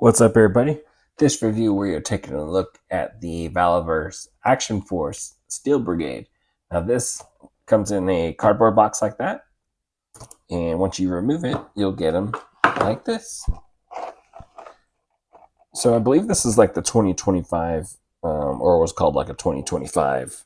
What's up, everybody? This review, we are taking a look at the Valiverse Action Force Steel Brigade. Now, this comes in a cardboard box like that, and once you remove it, you'll get them like this. So I believe this is like the 2025, or was called like a 2025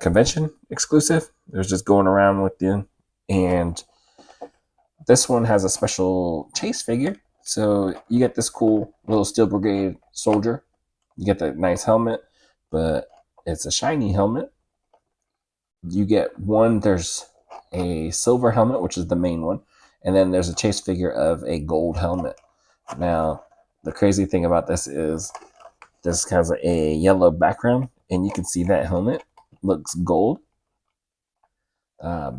convention exclusive. It was just going around with you, and this one has a special chase figure. So you get this cool little Steel Brigade soldier. You get the nice helmet, but it's a shiny helmet. You get one, there's a silver helmet, which is the main one, and then there's a chase figure of a gold helmet. Now, the crazy thing about this is this has a yellow background, and you can see that helmet looks gold.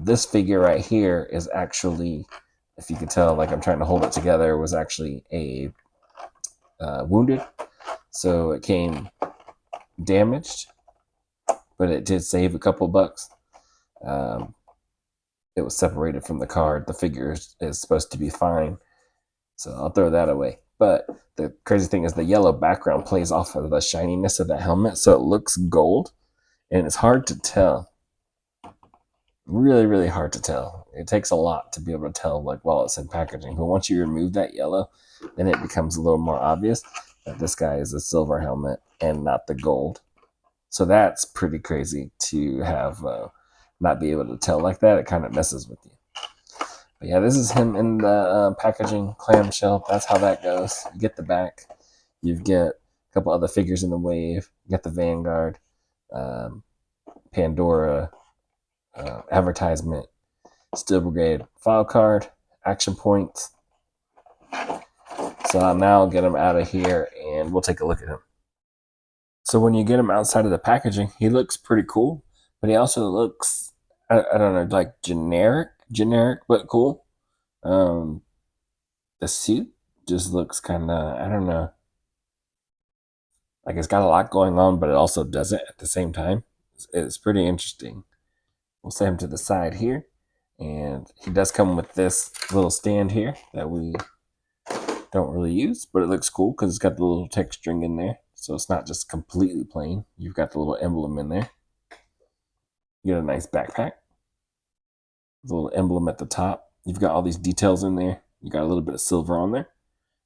This figure right here is actually, if you can tell, like I'm trying to hold it together, was actually a wounded. So it came damaged, but it did save a couple bucks. It was separated from the card. The figure is supposed to be fine, so I'll throw that away. But the crazy thing is the yellow background plays off of the shininess of that helmet, so it looks gold, and it's hard to tell. Really, really hard to tell. It takes a lot to be able to tell, like, while it's in packaging. But once you remove that yellow, then it becomes a little more obvious that this guy is a silver helmet and not the gold. So that's pretty crazy to have not be able to tell like that. It kind of messes with you. But yeah, this is him in the packaging clamshell. That's how that goes. You get the back. You get a couple other figures in the wave. You get the Vanguard, Pandora, advertisement, Steel Brigade file card, action points. So I'll now get him out of here and we'll take a look at him. So when you get him outside of the packaging, he looks pretty cool, but he also looks, I don't know, like generic, but cool. The suit just looks kind of, I don't know, like it's got a lot going on, but it also doesn't at the same time. It's pretty interesting. We'll set him to the side here, and he does come with this little stand here that we don't really use, but it looks cool because it's got the little texturing in there, so it's not just completely plain. You've got the little emblem in there. You get a nice backpack, the little emblem at the top. You've got all these details in there. You got a little bit of silver on there,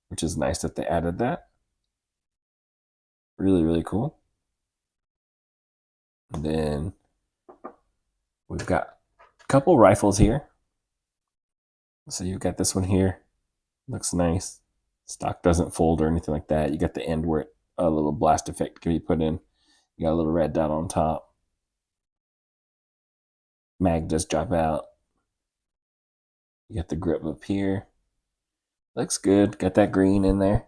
which is nice that they added that. Really, really cool. And then we've got a couple rifles here. So you've got this one here. Looks nice. Stock doesn't fold or anything like that. You got the end where a little blast effect can be put in. You got a little red dot on top. Mag does drop out. You got the grip up here. Looks good. Got that green in there.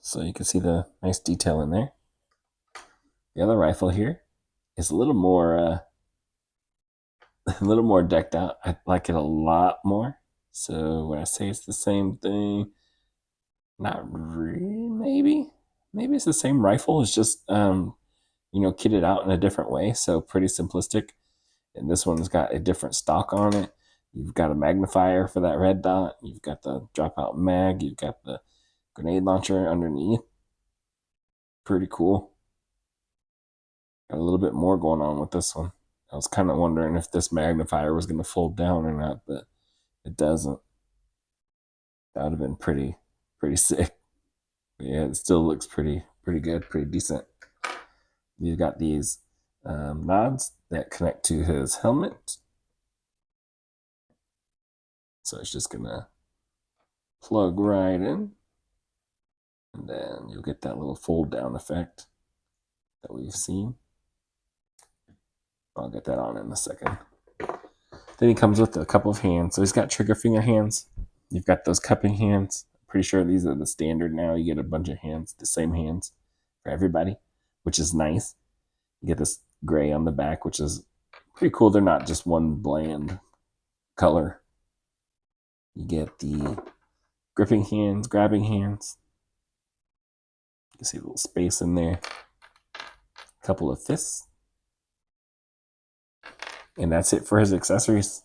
So you can see the nice detail in there. The other rifle here is a little more decked out. I like it a lot more. So when I say it's the same thing, not really, maybe it's the same rifle. It's just kitted out in a different way. So pretty simplistic. And this one's got a different stock on it. You've got a magnifier for that red dot. You've got the dropout mag. You've got the grenade launcher underneath. Pretty cool. Got a little bit more going on with this one. I was kind of wondering if this magnifier was going to fold down or not, but it doesn't. That would have been pretty sick. But yeah, it still looks pretty good, pretty decent. You've got these nods that connect to his helmet. So it's just gonna plug right in, and then you'll get that little fold down effect that we've seen. I'll get that on in a second. Then he comes with a couple of hands. So he's got trigger finger hands. You've got those cupping hands. I'm pretty sure these are the standard now. You get a bunch of hands, the same hands for everybody, which is nice. You get this gray on the back, which is pretty cool. They're not just one bland color. You get the gripping hands, grabbing hands. You can see a little space in there. A couple of fists. And that's it for his accessories.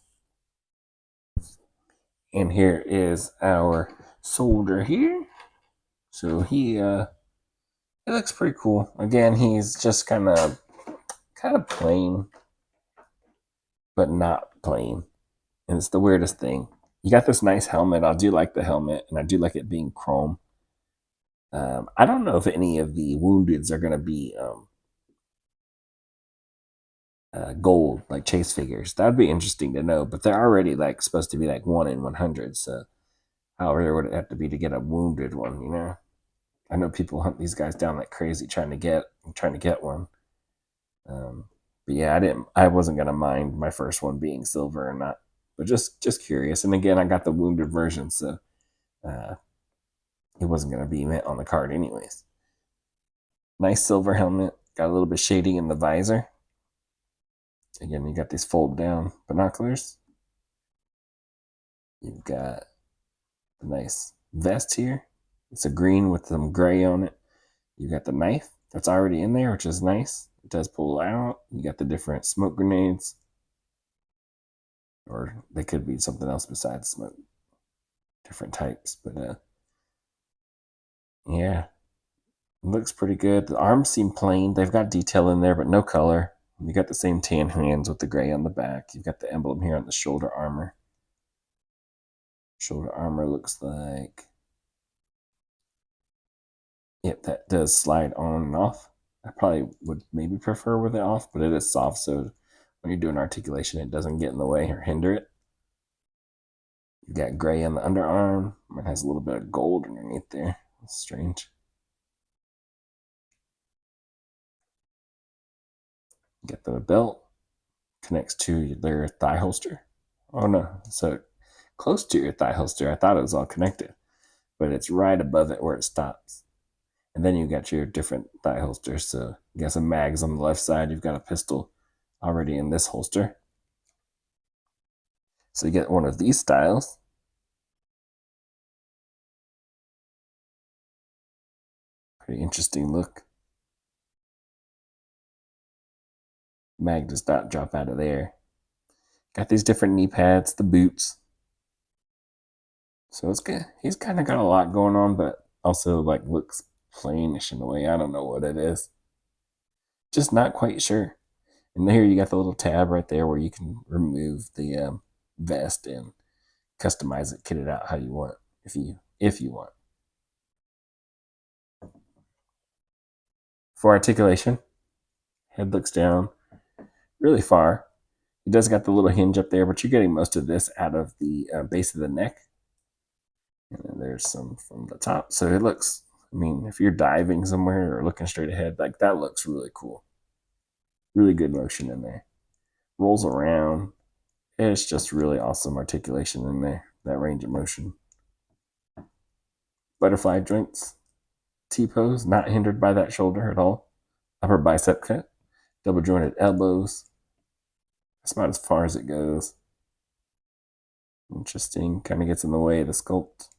And here is our soldier here. So he looks pretty cool. Again, he's just kind of plain, but not plain. And it's the weirdest thing. You got this nice helmet. I do like the helmet, and I do like it being chrome. I don't know if any of the woundeds are going to be gold, like chase figures. That'd be interesting to know. But they're already like supposed to be like 1 in 100. So how rare would it have to be to get a wounded one? You know, I know people hunt these guys down like crazy trying to get one. But yeah, I wasn't gonna mind my first one being silver or not, but just curious. And again, I got the wounded version, so uh, it wasn't gonna be on the card anyways. Nice silver helmet. Got a little bit shading in the visor. Again, you got these fold down binoculars. You've got a nice vest here. It's a green with some gray on it. You got the knife that's already in there, which is nice. It does pull out. You got the different smoke grenades, or they could be something else besides smoke. Different types, but yeah, it looks pretty good. The arms seem plain. They've got detail in there, but no color. You got the same tan hands with the gray on the back. You've got the emblem here on the shoulder armor. Shoulder armor looks like, yep, that does slide on and off. I probably would maybe prefer with it off, but it is soft, so when you're doing articulation, it doesn't get in the way or hinder it. You've got gray on the underarm. It has a little bit of gold underneath there. That's strange. You get the belt, connects to their thigh holster. Oh no, so close to your thigh holster. I thought it was all connected, but it's right above it where it stops. And then you got your different thigh holsters. So you got some mags on the left side. You've got a pistol already in this holster. So you get one of these styles. Pretty interesting look. Mag does not drop out of there. Got these different knee pads, the boots. So it's good. He's kind of got a lot going on, but also like looks plainish in a way. I don't know what it is. Just not quite sure. And here you got the little tab right there where you can remove the vest and customize it, kit it out how you want, if you want. For articulation, head looks down really far. It does got the little hinge up there, but you're getting most of this out of the base of the neck. And then there's some from the top. So it looks, I mean, if you're diving somewhere or looking straight ahead, like that looks really cool. Really good motion in there. Rolls around. It's just really awesome articulation in there, that range of motion. Butterfly joints, T-pose, not hindered by that shoulder at all. Upper bicep cut, double jointed elbows. That's about as far as it goes. Interesting, kind of gets in the way of the sculpt.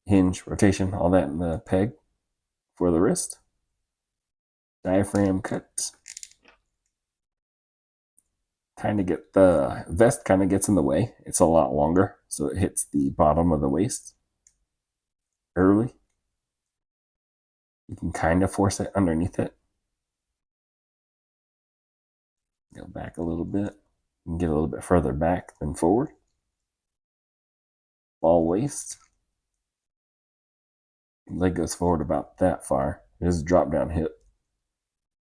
Hinge, rotation, all that in the peg for the wrist. Diaphragm cut. Kind of get the vest kind of gets in the way. It's a lot longer, so it hits the bottom of the waist early. You can kind of force it underneath it. Go back a little bit. You can get a little bit further back than forward. Ball waist. Leg goes forward about that far. It is a drop down hip.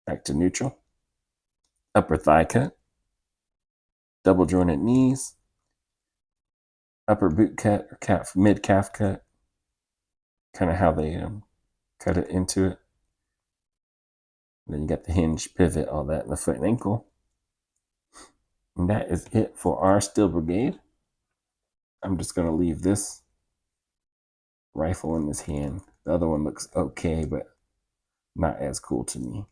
Back to neutral. Upper thigh cut. Double jointed knees. Upper boot cut or calf, mid calf cut. Kind of how they cut it into it. And then you got the hinge, pivot, all that in the foot and ankle. And that is it for our Steel Brigade. I'm just going to leave this rifle in his hand. The other one looks okay, but not as cool to me.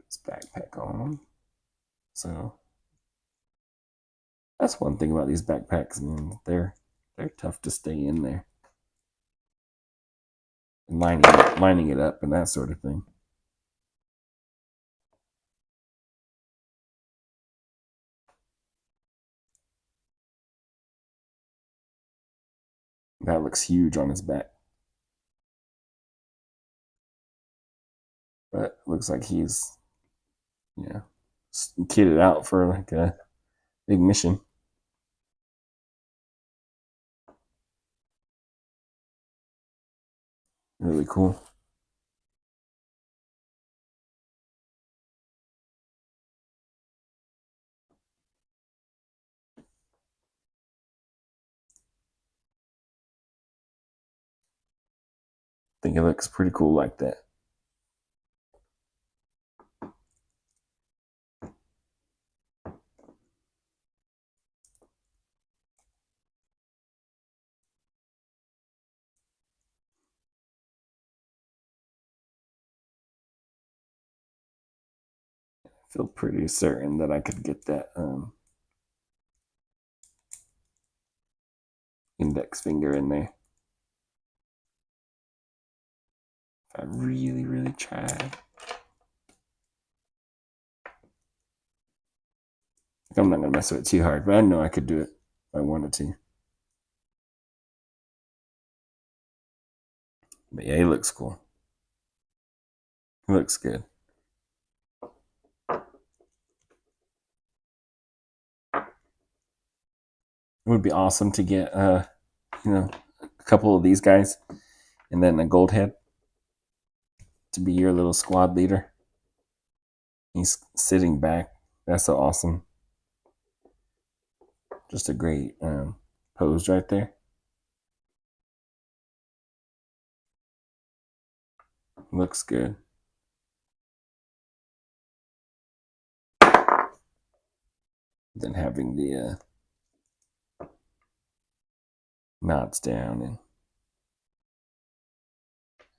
This backpack on. So that's one thing about these backpacks, man. They're tough to stay in there. And lining it up and that sort of thing. That looks huge on his back. But looks like he's, yeah, kitted out for like a big mission. Really cool. I think it looks pretty cool like that. I feel pretty certain that I could get that index finger in there. If I really, really tried. I'm not going to mess with it too hard, but I know I could do it if I wanted to. But yeah, he looks cool. He looks good. It would be awesome to get, a couple of these guys and then a gold head to be your little squad leader. He's sitting back. That's so awesome. Just a great pose right there. Looks good. Then having the knots down, and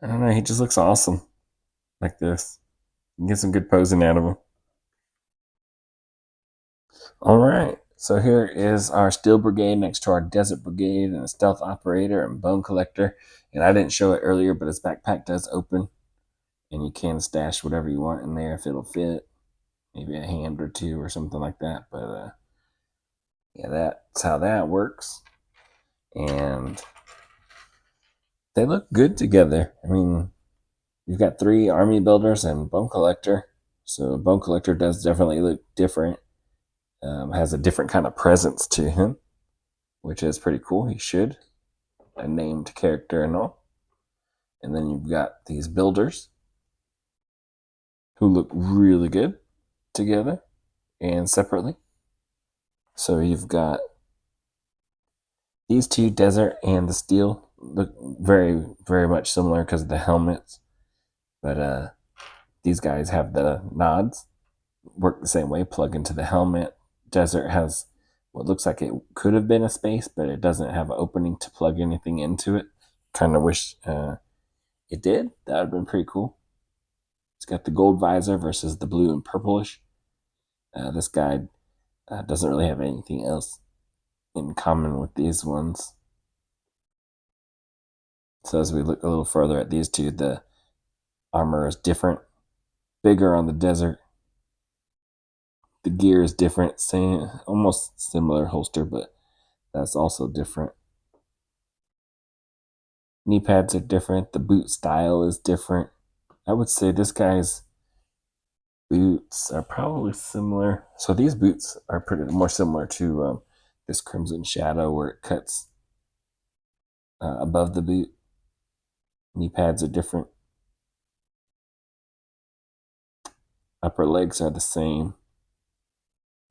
I don't know, he just looks awesome like this. You can get some good posing out of him. All right, so here is our Steel Brigade next to our Desert Brigade and a Stealth Operator and Bone Collector. And I didn't show it earlier, but his backpack does open, and you can stash whatever you want in there if it'll fit. Maybe a hand or two or something like that. But yeah, that's how that works. And they look good together. I mean, you've got 3 army builders and Bone Collector. So Bone Collector does definitely look different. Has a different kind of presence to him, which is pretty cool. He should. A named character and all. And then you've got these builders who look really good together and separately. So you've got these 2, Desert and the Steel, look very, very much similar because of the helmets. But these guys have the nods, work the same way, plug into the helmet. Desert has what looks like it could have been a space, but it doesn't have an opening to plug anything into it. Kind of wish it did. That would have been pretty cool. It's got the gold visor versus the blue and purplish. This guy doesn't really have anything else in common with these ones. So as we look a little further at these 2, the armor is different, bigger on the Desert. The gear is different, same, almost similar holster, but that's also different. Knee pads are different. The boot style is different. I would say this guy's boots are probably similar. So these boots are pretty more similar to this Crimson Shadow, where it cuts above the boot. Knee pads are different. Upper legs are the same.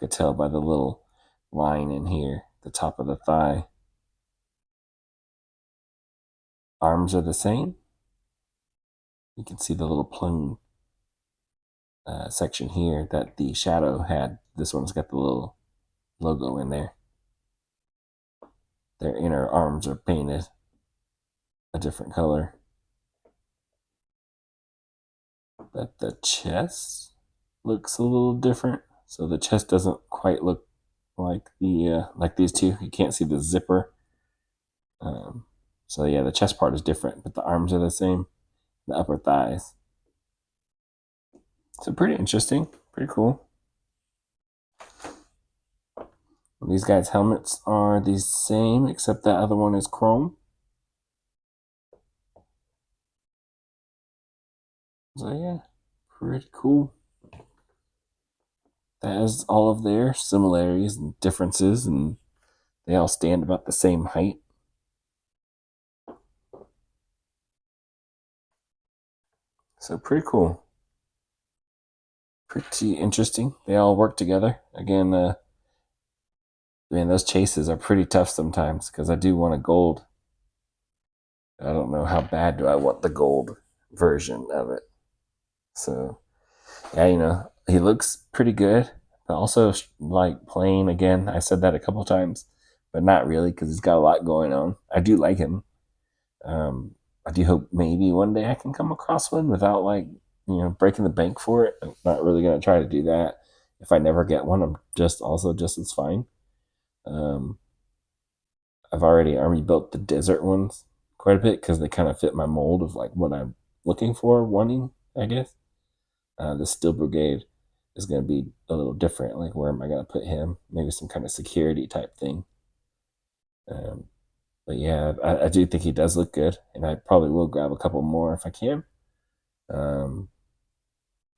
You could tell by the little line in here, the top of the thigh. Arms are the same. You can see the little plung section here that the Shadow had. This one's got the little logo in there. Their inner arms are painted a different color. But the chest looks a little different. So the chest doesn't quite look like like these 2. You can't see the zipper. So yeah, the chest part is different, but the arms are the same. The upper thighs. So pretty interesting, pretty cool. These guys' helmets are the same, except that other one is chrome. So yeah, pretty cool. That has all of their similarities and differences, and they all stand about the same height. So pretty cool. Pretty interesting. They all work together. Again, man, those chases are pretty tough sometimes because I do want a gold. I don't know how bad do I want the gold version of it. So yeah, he looks pretty good, but also like plain again. I said that a couple times, but not really because he's got a lot going on. I do like him. Um, I do hope maybe one day I can come across one without like breaking the bank for it. I'm not really gonna try to do that. If I never get one, I'm just as fine. Um, I've already army built the desert ones quite a bit because they kind of fit my mold of like what I'm looking for, wanting, I guess. The Steel Brigade is going to be a little different. Like, where am I going to put him? Maybe some kind of security type thing. Um, but yeah, I do think he does look good, and I probably will grab a couple more if I can. Um,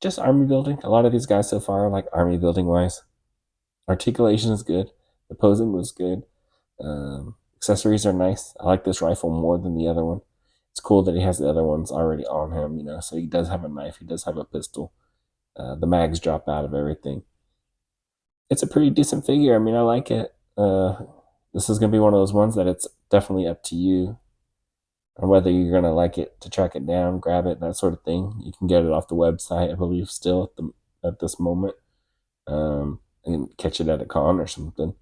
just army building. A lot of these guys so far, like army building wise, articulation is good. The posing was good. Accessories are nice. I like this rifle more than the other one. It's cool that he has the other ones already on him, so he does have a knife, he does have a pistol. The mags drop out of everything. It's a pretty decent figure. I mean, I like it. This is going to be one of those ones that it's definitely up to you on whether you're going to like it to track it down, grab it, that sort of thing. You can get it off the website, I believe, still at this moment. And catch it at a con or something.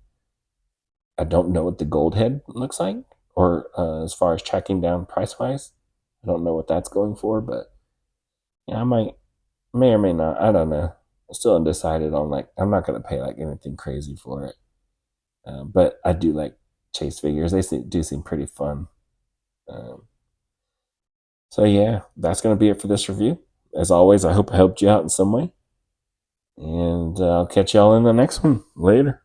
I don't know what the gold head looks like, or as far as tracking down price wise. I don't know what that's going for, but yeah, I may or may not. I don't know. I'm still undecided on like. I'm not gonna pay like anything crazy for it, but I do like chase figures. Do seem pretty fun. Um, so yeah, that's gonna be it for this review. As always, I hope I helped you out in some way, and I'll catch y'all in the next one later.